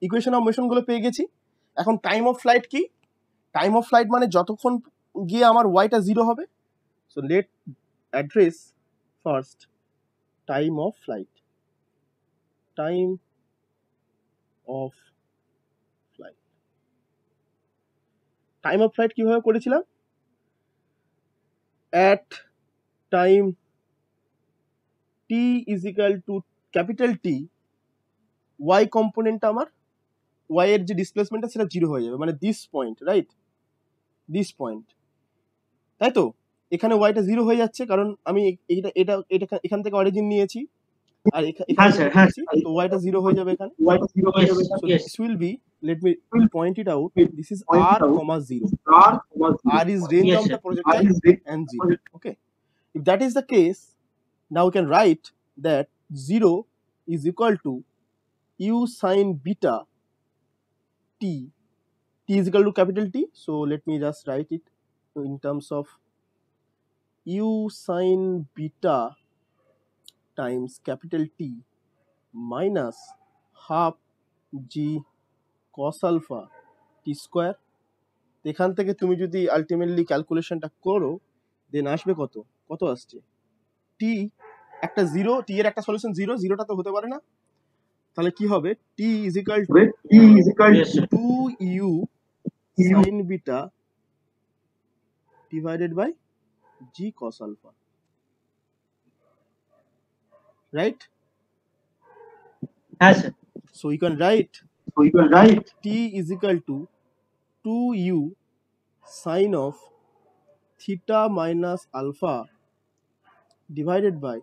Equation of motion গুলো পেয়ে গেছি। এখন টাইম অফ ফ্লাইট কি? টাইম অফ ফ্লাইট মানে যতক্ষণ গিয়ে আমার ওয়াইটা 0 হবে। So let address first time of flight. Time of flight, time of flight কিভাবে করেছিলাম? At time t is equal to capital T, y component আমার y এর যে ডিসপ্লেসমেন্টটা সেটা 0 হয়ে যাবে, মানে this point, right? This point, তাই তো? এখানে ওয়াইটা 0 হয়ে যাচ্ছে কারণ আমি এটা এটা এটা এখান থেকে অরিজিন নিয়েছি আর এখানে নিয়েছি, তো ওয়াইটা 0 হয়ে যাবে এখানে। So this will be, let me point it out, this is r, 0. r is range of the projectile and 0. Okay, if that is the case, now we can write that 0 is equal to u sin beta t. T is equal to capital T, so let me just write it in terms of u sin beta times capital T minus half g cos alpha t square. এখান থেকে তুমি যদি ultimately ক্যালকুলেশনটা করো, দেন আসবে কত? কত আসছে? t একটা 0, t এর একটা সলিউশন 0, 0টা তো হতে পারে না, তাহলে কি হবে? t is equal to 2u sin beta divided by g cos alpha, right? Yes, sir. So you can write t is equal to 2u sin of theta minus alpha divided by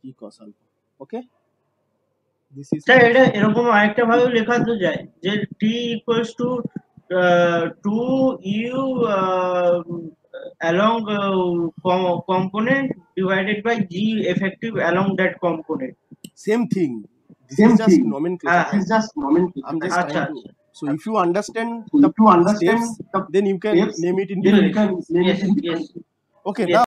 g cos alpha. Okay, this is sir এটা এরকম আরেকটা ভাবে লেখা তো যায় যে t equals to 2u along component divided by g effective along that component. same thing. This is just nomenclature. I'm just Acha, trying to. acha. So if you understand the steps, then you can name it in different. Yes. Okay, now